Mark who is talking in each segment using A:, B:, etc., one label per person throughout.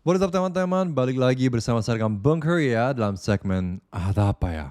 A: What is up teman-teman, balik lagi bersama saya dengan Bang Curry ya dalam segmen Ada Apa Ya.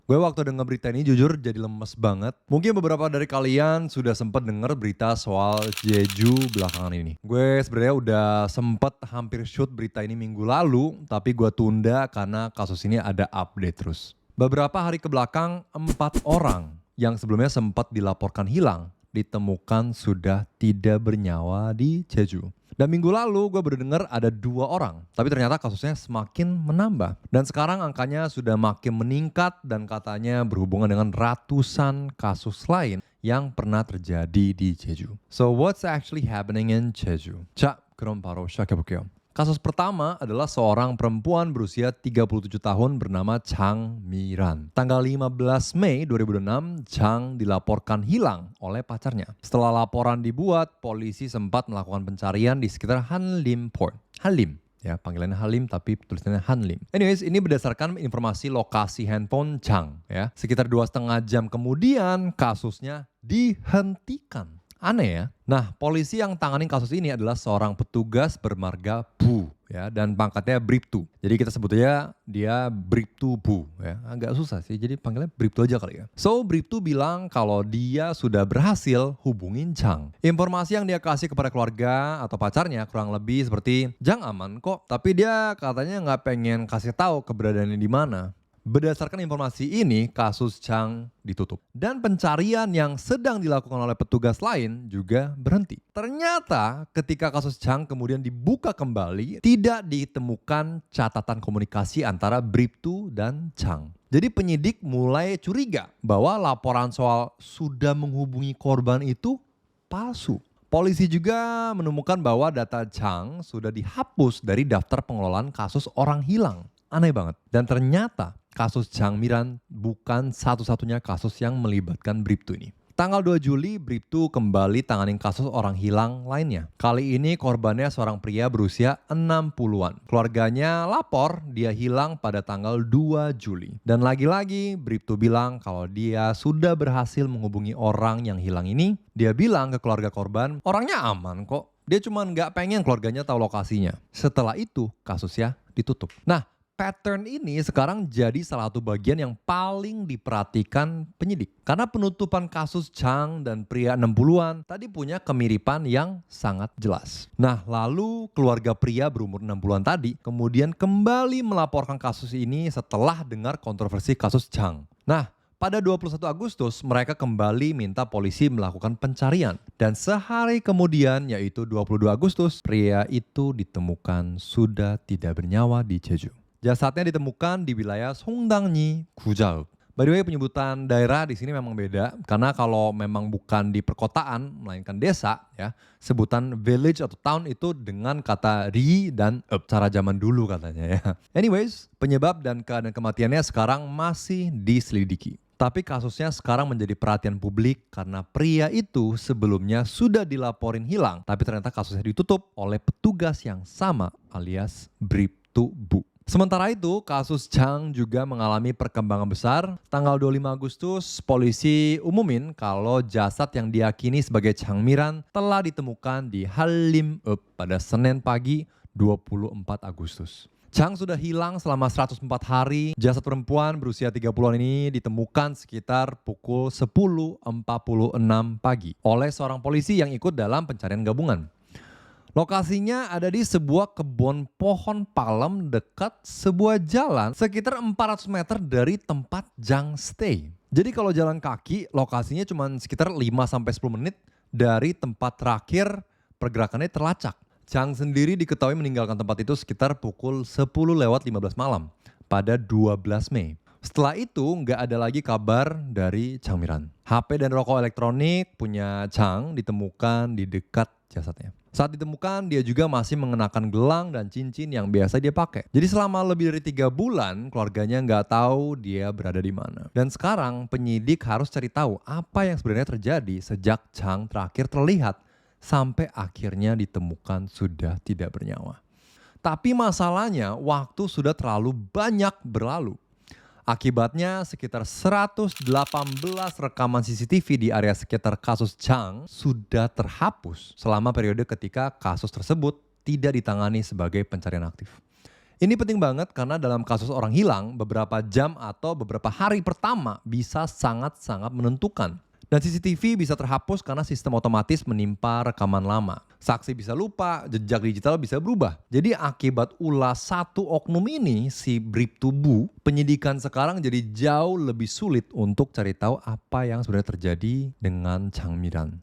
A: Gue waktu denger berita ini jujur jadi lemes banget. Mungkin beberapa dari kalian sudah sempat denger berita soal Jeju belakangan ini. Gue sebenarnya udah sempat hampir shoot berita ini minggu lalu, tapi gue tunda karena kasus ini ada update terus. Beberapa hari ke belakang, 4 orang yang sebelumnya sempat dilaporkan hilang ditemukan sudah tidak bernyawa di Jeju. Dan minggu lalu gue baru dengar ada 2 orang, tapi ternyata kasusnya semakin menambah. Dan sekarang angkanya sudah makin meningkat dan katanya berhubungan dengan ratusan kasus lain yang pernah terjadi di Jeju. So what's actually happening in Jeju? 자, 그럼 바로 시작해볼게요. Kasus pertama adalah seorang perempuan berusia 37 tahun bernama Chang Miran. Tanggal 15 Mei 2006, Chang dilaporkan hilang oleh pacarnya. Setelah laporan dibuat, polisi sempat melakukan pencarian di sekitar Hanlim Port. Halim, ya panggilannya Halim tapi tulisannya Hanlim. Anyways, ini berdasarkan informasi lokasi handphone Chang. Ya, sekitar 2,5 jam kemudian kasusnya dihentikan. Aneh ya. Nah, polisi yang tangani kasus ini adalah seorang petugas bermarga Bu ya dan pangkatnya Bribtu. Jadi kita sebutnya dia Bribtu Bu ya. Agak susah sih. Jadi panggilnya Bribtu aja kali ya. So, Bribtu bilang kalau dia sudah berhasil hubungin Chang. Informasi yang dia kasih kepada keluarga atau pacarnya kurang lebih seperti Chang aman kok, tapi dia katanya nggak pengen kasih tahu keberadaannya di mana. Berdasarkan informasi ini, kasus Chang ditutup. Dan pencarian yang sedang dilakukan oleh petugas lain juga berhenti. Ternyata ketika kasus Chang kemudian dibuka kembali, tidak ditemukan catatan komunikasi antara Bribtu dan Chang. Jadi penyidik mulai curiga bahwa laporan soal sudah menghubungi korban itu palsu. Polisi juga menemukan bahwa data Chang sudah dihapus dari daftar pengelolaan kasus orang hilang. Aneh banget. Dan ternyata kasus Chang Miran bukan satu-satunya kasus yang melibatkan Bribtu ini. Tanggal 2 Juli, Bribtu kembali tanganin kasus orang hilang lainnya. Kali ini korbannya seorang pria berusia 60-an. Keluarganya lapor dia hilang pada tanggal 2 Juli. Dan lagi-lagi Bribtu bilang kalau dia sudah berhasil menghubungi orang yang hilang ini. Dia bilang ke keluarga korban, orangnya aman kok. Dia cuma nggak pengen keluarganya tahu lokasinya. Setelah itu kasusnya ditutup. Nah, pattern ini sekarang jadi salah satu bagian yang paling diperhatikan penyidik. Karena penutupan kasus Chang dan pria 60-an tadi punya kemiripan yang sangat jelas. Nah, lalu keluarga pria berumur 60-an tadi kemudian kembali melaporkan kasus ini setelah dengar kontroversi kasus Chang. Nah, pada 21 Agustus mereka kembali minta polisi melakukan pencarian. Dan sehari kemudian yaitu 22 Agustus pria itu ditemukan sudah tidak bernyawa di Jeju. Jasadnya ditemukan di wilayah Songdangni, Gujaub. By the way, penyebutan daerah di sini memang beda karena kalau memang bukan di perkotaan melainkan desa ya, sebutan village atau town itu dengan kata ri dan up, cara zaman dulu katanya ya. Anyways, penyebab dan keadaan kematiannya sekarang masih diselidiki. Tapi kasusnya sekarang menjadi perhatian publik karena pria itu sebelumnya sudah dilaporin hilang, tapi ternyata kasusnya ditutup oleh petugas yang sama alias Bribtu Bu. Sementara itu, kasus Chang juga mengalami perkembangan besar. Tanggal 25 Agustus, polisi umumin kalau jasad yang diyakini sebagai Chang Miran telah ditemukan di Halim Up pada Senin pagi 24 Agustus. Chang sudah hilang selama 104 hari. Jasad perempuan berusia 30-an ini ditemukan sekitar pukul 10.46 pagi oleh seorang polisi yang ikut dalam pencarian gabungan. Lokasinya ada di sebuah kebun pohon palem dekat sebuah jalan sekitar 400 meter dari tempat Chang stay. Jadi kalau jalan kaki, lokasinya cuma sekitar 5-10 menit dari tempat terakhir pergerakannya terlacak. Chang sendiri diketahui meninggalkan tempat itu sekitar pukul 10:15 malam pada 12 Mei. Setelah itu nggak ada lagi kabar dari Chang Miran. HP dan rokok elektronik punya Chang ditemukan di dekat jasadnya. Saat ditemukan dia juga masih mengenakan gelang dan cincin yang biasa dia pakai. Jadi selama lebih dari 3 bulan keluarganya nggak tahu dia berada di mana. Dan sekarang penyidik harus cari tahu apa yang sebenarnya terjadi sejak Chang terakhir terlihat sampai akhirnya ditemukan sudah tidak bernyawa. Tapi masalahnya waktu sudah terlalu banyak berlalu. Akibatnya sekitar 118 rekaman CCTV di area sekitar kasus Chang sudah terhapus selama periode ketika kasus tersebut tidak ditangani sebagai pencarian aktif. Ini penting banget karena dalam kasus orang hilang, beberapa jam atau beberapa hari pertama bisa sangat-sangat menentukan. Dan CCTV bisa terhapus karena sistem otomatis menimpa rekaman lama. Saksi bisa lupa, jejak digital bisa berubah. Jadi akibat ulah satu oknum ini, si Bribtu-Bu, penyidikan sekarang jadi jauh lebih sulit untuk cari tahu apa yang sebenarnya terjadi dengan Chang Mi-ran.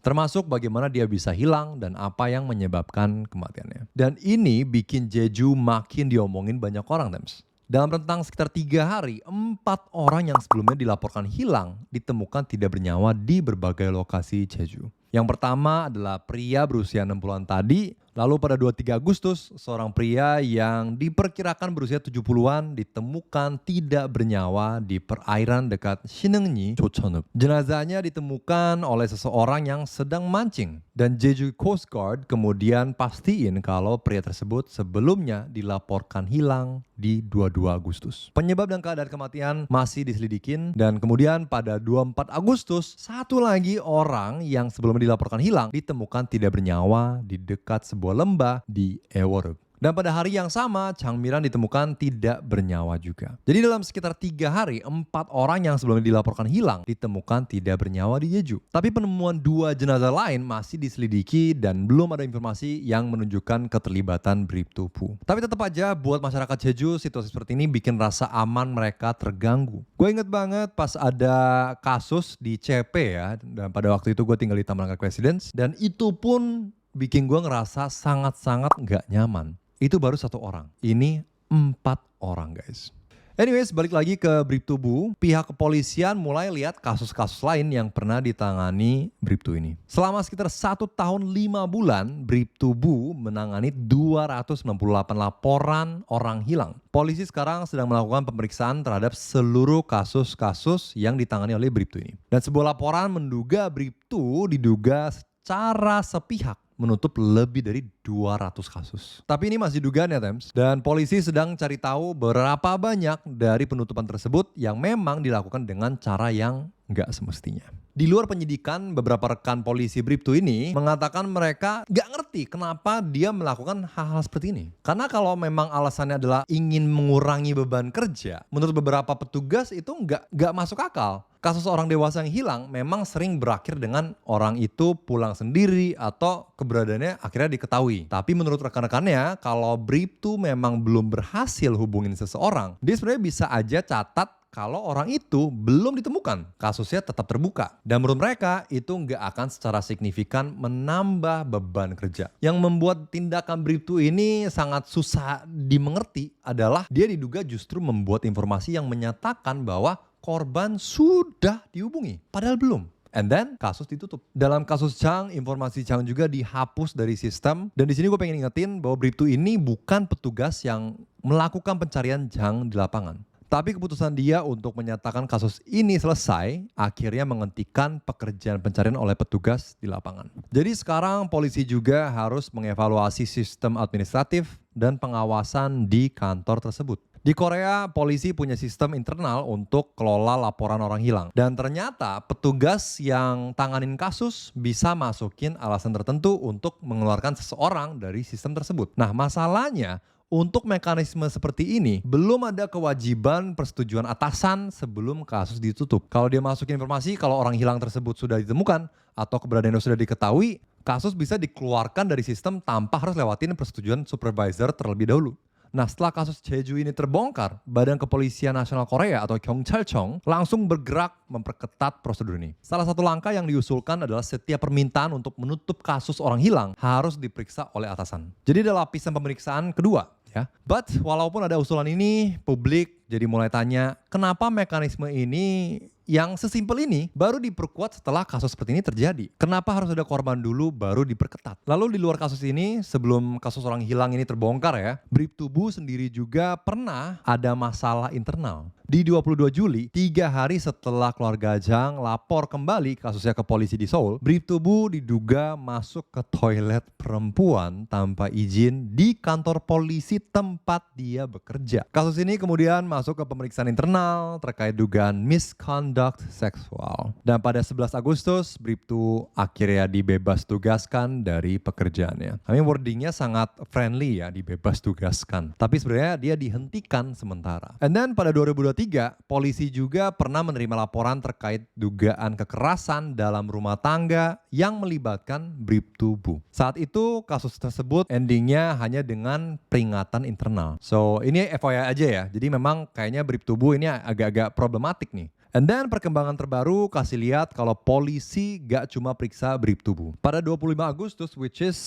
A: Termasuk bagaimana dia bisa hilang dan apa yang menyebabkan kematiannya. Dan ini bikin Jeju makin diomongin banyak orang, Tems. Dalam rentang sekitar 3 hari, 4 orang yang sebelumnya dilaporkan hilang ditemukan tidak bernyawa di berbagai lokasi Jeju. Yang pertama adalah pria berusia 60-an tadi. Lalu pada 23 Agustus, seorang pria yang diperkirakan berusia 70-an ditemukan tidak bernyawa di perairan dekat Sinheungni, Jocheoneup. Jenazahnya ditemukan oleh seseorang yang sedang mancing. Dan Jeju Coast Guard kemudian pastiin kalau pria tersebut sebelumnya dilaporkan hilang di 22 Agustus. Penyebab dan keadaan kematian masih diselidikin. Dan kemudian pada 24 Agustus, satu lagi orang yang sebelumnya dilaporkan hilang ditemukan tidak bernyawa di dekat sebuah lembah di Eworup. Dan pada hari yang sama, Chang Mi-ran ditemukan tidak bernyawa juga. Jadi dalam sekitar 3 hari, 4 orang yang sebelumnya dilaporkan hilang ditemukan tidak bernyawa di Jeju. Tapi penemuan 2 jenazah lain masih diselidiki dan belum ada informasi yang menunjukkan keterlibatan Bribtu-Bu. Tapi tetap aja buat masyarakat Jeju, situasi seperti ini bikin rasa aman mereka terganggu. Gue inget banget pas ada kasus di CP ya, dan pada waktu itu gue tinggal di Taman Angkat Residence, dan itu pun bikin gue ngerasa sangat-sangat gak nyaman. Itu baru 1 orang. Ini 4 orang, guys. Anyways, balik lagi ke Bribtu-Bu. Pihak kepolisian mulai lihat kasus-kasus lain yang pernah ditangani Bribtu ini. Selama sekitar 1 tahun 5 bulan, Bribtu-Bu menangani 268 laporan orang hilang. Polisi sekarang sedang melakukan pemeriksaan terhadap seluruh kasus-kasus yang ditangani oleh Bribtu ini. Dan sebuah laporan menduga Bribtu diduga secara sepihak menutup lebih dari 200 kasus. Tapi ini masih dugaan ya, Tems. Dan polisi sedang cari tahu berapa banyak dari penutupan tersebut yang memang dilakukan dengan cara yang nggak semestinya. Di luar penyidikan, beberapa rekan polisi Bribtu ini mengatakan mereka nggak ngerti kenapa dia melakukan hal-hal seperti ini. Karena kalau memang alasannya adalah ingin mengurangi beban kerja, menurut beberapa petugas itu nggak masuk akal. Kasus orang dewasa yang hilang memang sering berakhir dengan orang itu pulang sendiri atau keberadaannya akhirnya diketahui. Tapi menurut rekan-rekannya, kalau Bribtu memang belum berhasil hubungin seseorang, dia sebenarnya bisa aja catat kalau orang itu belum ditemukan, kasusnya tetap terbuka. Dan menurut mereka itu nggak akan secara signifikan menambah beban kerja. Yang membuat tindakan Bribtu ini sangat susah dimengerti adalah dia diduga justru membuat informasi yang menyatakan bahwa korban sudah dihubungi, padahal belum. And then kasus ditutup. Dalam kasus Chang, informasi Chang juga dihapus dari sistem. Dan di sini gue pengen ingetin bahwa Bribtu ini bukan petugas yang melakukan pencarian Chang di lapangan. Tapi keputusan dia untuk menyatakan kasus ini selesai akhirnya menghentikan pekerjaan pencarian oleh petugas di lapangan. Jadi sekarang polisi juga harus mengevaluasi sistem administratif dan pengawasan di kantor tersebut. Di Korea, polisi punya sistem internal untuk kelola laporan orang hilang. Dan ternyata petugas yang tanganin kasus bisa masukin alasan tertentu untuk mengeluarkan seseorang dari sistem tersebut. Nah, masalahnya untuk mekanisme seperti ini belum ada kewajiban persetujuan atasan sebelum kasus ditutup. Kalau dia masukin informasi kalau orang hilang tersebut sudah ditemukan atau keberadaannya sudah diketahui, kasus bisa dikeluarkan dari sistem tanpa harus lewatin persetujuan supervisor terlebih dahulu. Nah, setelah kasus Jeju ini terbongkar, Badan Kepolisian Nasional Korea atau Gyeongchal langsung bergerak memperketat prosedur ini. Salah satu langkah yang diusulkan adalah setiap permintaan untuk menutup kasus orang hilang harus diperiksa oleh atasan. Jadi ada lapisan pemeriksaan kedua. Ya. But walaupun ada usulan ini, publik jadi mulai tanya, kenapa mekanisme ini yang sesimpel ini baru diperkuat setelah kasus seperti ini terjadi? Kenapa harus ada korban dulu baru diperketat? Lalu di luar kasus ini, sebelum kasus orang hilang ini terbongkar ya, Bribtu-Bu sendiri juga pernah ada masalah internal. Di 22 Juli, 3 hari setelah keluarga Chang lapor kembali kasusnya ke polisi di Seoul, Bribtu-Bu diduga masuk ke toilet perempuan tanpa izin di kantor polisi tempat dia bekerja. Kasus ini kemudian masuk ke pemeriksaan internal terkait dugaan misconduct seksual. Dan pada 11 Agustus, Bribtu akhirnya dibebas tugaskan dari pekerjaannya. Wordingnya sangat friendly ya, dibebas tugaskan. Tapi sebenarnya dia dihentikan sementara. And then pada 2023, polisi juga pernah menerima laporan terkait dugaan kekerasan dalam rumah tangga yang melibatkan Bribtu Bu. Saat itu kasus tersebut endingnya hanya dengan peringatan internal. So ini FYI aja ya, jadi memang kayaknya Bribtu Bu ini agak-agak problematik nih. And then perkembangan terbaru kasih lihat kalau polisi gak cuma periksa Bribtu Bu. Pada 25 Agustus, which is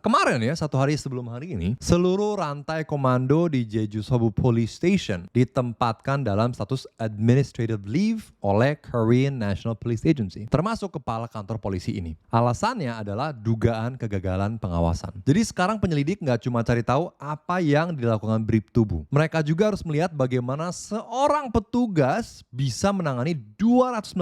A: kemarin ya, satu hari sebelum hari ini, seluruh rantai komando di Jeju Sobu Police Station ditempatkan dalam status administrative leave oleh Korean National Police Agency, termasuk kepala kantor polisi ini. Alasannya adalah dugaan kegagalan pengawasan. Jadi sekarang penyelidik gak cuma cari tahu apa yang dilakukan Bribtu Bu. Mereka juga harus melihat bagaimana seorang petugas bisa menangani 298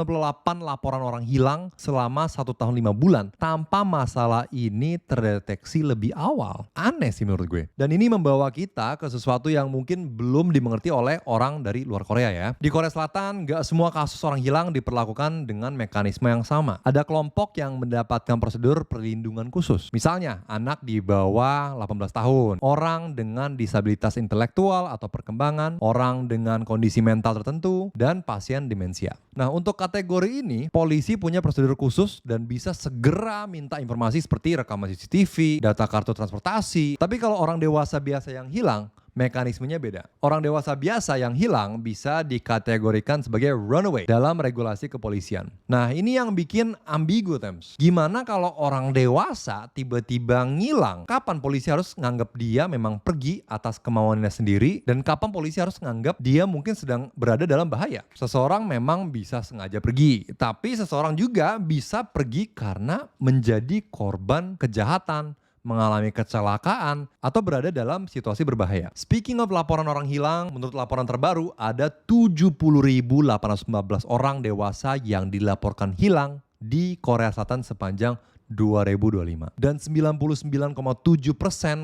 A: laporan orang hilang selama 1 tahun 5 bulan tanpa masalah ini terdeteksi lebih awal. Aneh sih menurut gue. Dan ini membawa kita ke sesuatu yang mungkin belum dimengerti oleh orang dari luar Korea ya. Di Korea Selatan, gak semua kasus orang hilang diperlakukan dengan mekanisme yang sama. Ada kelompok yang mendapatkan prosedur perlindungan khusus. Misalnya, anak di bawah 18 tahun, orang dengan disabilitas intelektual atau perkembangan, orang dengan kondisi mental tertentu, dan pasien demensia. Nah, untuk kategori ini, polisi punya prosedur khusus dan bisa segera minta informasi seperti rekaman CCTV, data kartu transportasi. Tapi kalau orang dewasa biasa yang hilang, mekanismenya beda. Orang dewasa biasa yang hilang bisa dikategorikan sebagai runaway dalam regulasi kepolisian. Nah, ini yang bikin ambigu, Tems. Gimana kalau orang dewasa tiba-tiba ngilang? Kapan polisi harus nganggap dia memang pergi atas kemauannya sendiri, dan kapan polisi harus nganggap dia mungkin sedang berada dalam bahaya? Seseorang memang bisa sengaja pergi, tapi seseorang juga bisa pergi karena menjadi korban kejahatan, mengalami kecelakaan, atau berada dalam situasi berbahaya. Speaking of laporan orang hilang, menurut laporan terbaru ada 70.814 orang dewasa yang dilaporkan hilang di Korea Selatan sepanjang 2025. Dan 99,7%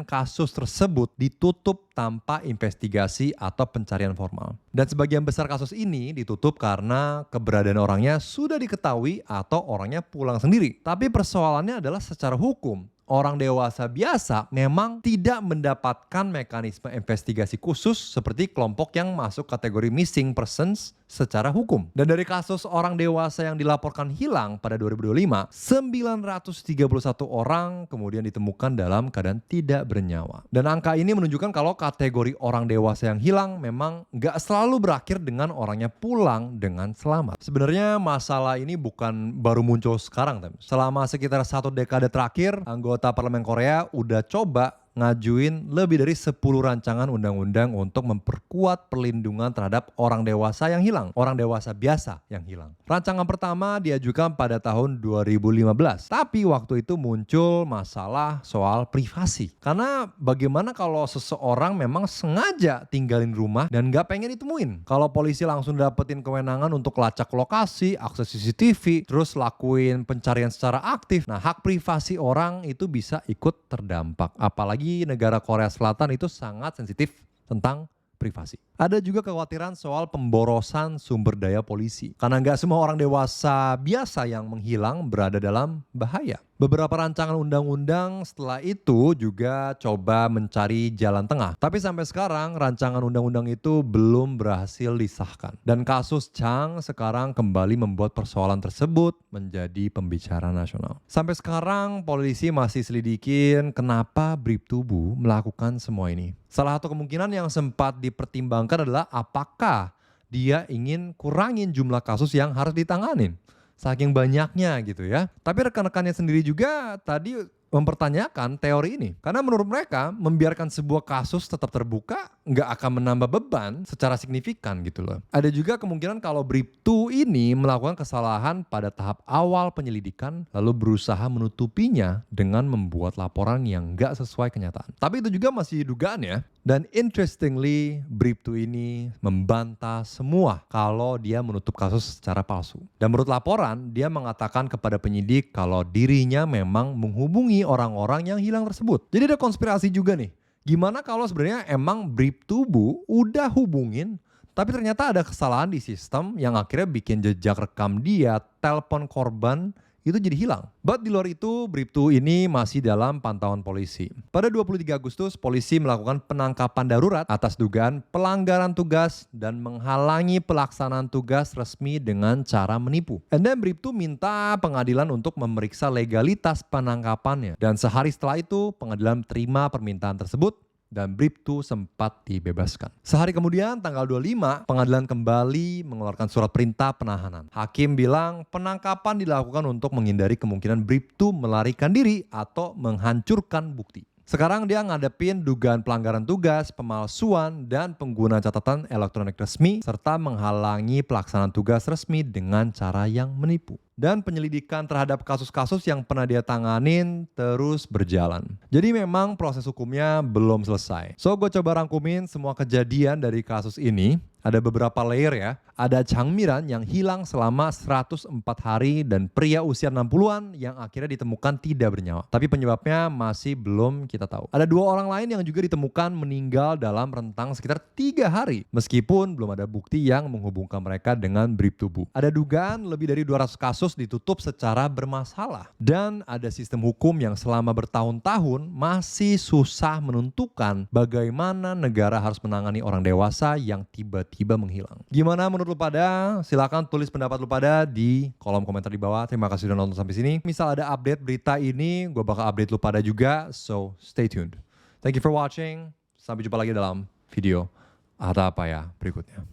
A: kasus tersebut ditutup tanpa investigasi atau pencarian formal. Dan sebagian besar kasus ini ditutup karena keberadaan orangnya sudah diketahui atau orangnya pulang sendiri. Tapi persoalannya adalah secara hukum, orang dewasa biasa memang tidak mendapatkan mekanisme investigasi khusus seperti kelompok yang masuk kategori missing persons secara hukum. Dan dari kasus orang dewasa yang dilaporkan hilang pada 2025, 931 orang kemudian ditemukan dalam keadaan tidak bernyawa. Dan angka ini menunjukkan kalau kategori orang dewasa yang hilang memang nggak selalu berakhir dengan orangnya pulang dengan selamat. Sebenarnya masalah ini bukan baru muncul sekarang, Tem. Selama sekitar 1 dekade terakhir, anggota parlemen Korea udah coba ngajuin lebih dari 10 rancangan undang-undang untuk memperkuat perlindungan terhadap orang dewasa yang hilang, orang dewasa biasa yang hilang. Rancangan pertama diajukan pada tahun 2015, tapi waktu itu muncul masalah soal privasi. Karena bagaimana kalau seseorang memang sengaja tinggalin rumah dan gak pengen ditemuin? Kalau polisi langsung dapetin kewenangan untuk lacak lokasi, akses CCTV, terus lakuin pencarian secara aktif, nah hak privasi orang itu bisa ikut terdampak. Apalagi negara Korea Selatan itu sangat sensitif tentang privasi. Ada juga kekhawatiran soal pemborosan sumber daya polisi. Karena nggak semua orang dewasa biasa yang menghilang berada dalam bahaya. Beberapa rancangan undang-undang setelah itu juga coba mencari jalan tengah. Tapi sampai sekarang rancangan undang-undang itu belum berhasil disahkan. Dan kasus Chang sekarang kembali membuat persoalan tersebut menjadi pembicaraan nasional. Sampai sekarang polisi masih selidikin kenapa Bribtu Bu melakukan semua ini. Salah satu kemungkinan yang sempat dipertimbangkan adalah apakah dia ingin kurangin jumlah kasus yang harus ditanganin. Saking banyaknya gitu ya. Tapi rekan-rekannya sendiri juga tadi mempertanyakan teori ini. Karena menurut mereka membiarkan sebuah kasus tetap terbuka nggak akan menambah beban secara signifikan gitu loh. Ada juga kemungkinan kalau Bribtu ini melakukan kesalahan pada tahap awal penyelidikan lalu berusaha menutupinya dengan membuat laporan yang nggak sesuai kenyataan. Tapi itu juga masih dugaan ya. Dan interestingly, Bribtu ini membantah semua kalau dia menutup kasus secara palsu. Dan menurut laporan, dia mengatakan kepada penyidik kalau dirinya memang menghubungi orang-orang yang hilang tersebut. Jadi ada konspirasi juga nih. Gimana kalau sebenarnya emang Bribtu Bu udah hubungin Tapi ternyata ada kesalahan di sistem yang akhirnya bikin jejak rekam dia, telepon korban itu jadi hilang. But di luar itu, Bribtu ini masih dalam pantauan polisi. Pada 23 Agustus, polisi melakukan penangkapan darurat atas dugaan pelanggaran tugas dan menghalangi pelaksanaan tugas resmi dengan cara menipu. And then Bribtu minta pengadilan untuk memeriksa legalitas penangkapannya. Dan sehari setelah itu, pengadilan terima permintaan tersebut dan Bribtu sempat dibebaskan. Sehari kemudian, tanggal 25, pengadilan kembali mengeluarkan surat perintah penahanan. Hakim bilang penangkapan dilakukan untuk menghindari kemungkinan Bribtu melarikan diri atau menghancurkan bukti. Sekarang dia ngadepin dugaan pelanggaran tugas, pemalsuan, dan penggunaan catatan elektronik resmi, serta menghalangi pelaksanaan tugas resmi dengan cara yang menipu. Dan penyelidikan terhadap kasus-kasus yang pernah dia tanganin terus berjalan. Jadi memang proses hukumnya belum selesai. So gue coba rangkumin semua kejadian dari kasus ini. Ada beberapa layer ya. Ada Chang Miran yang hilang selama 104 hari dan pria usia 60-an yang akhirnya ditemukan tidak bernyawa. Tapi penyebabnya masih belum kita tahu. Ada 2 orang lain yang juga ditemukan meninggal dalam rentang sekitar 3 hari. Meskipun belum ada bukti yang menghubungkan mereka dengan Bribtu Bu. Ada dugaan lebih dari 200 kasus ditutup secara bermasalah. Dan ada sistem hukum yang selama bertahun-tahun masih susah menentukan bagaimana negara harus menangani orang dewasa yang tiba-tiba menghilang. Gimana menurut lu pada? Silakan tulis pendapat lu pada di kolom komentar di bawah. Terima kasih sudah nonton sampai sini. Misal ada update berita ini, gue bakal update lu pada juga. So stay tuned. Thank you for watching. Sampai jumpa lagi dalam video Ada Apa Ya berikutnya.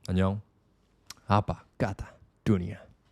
A: Annyeong. Apa kata dunia?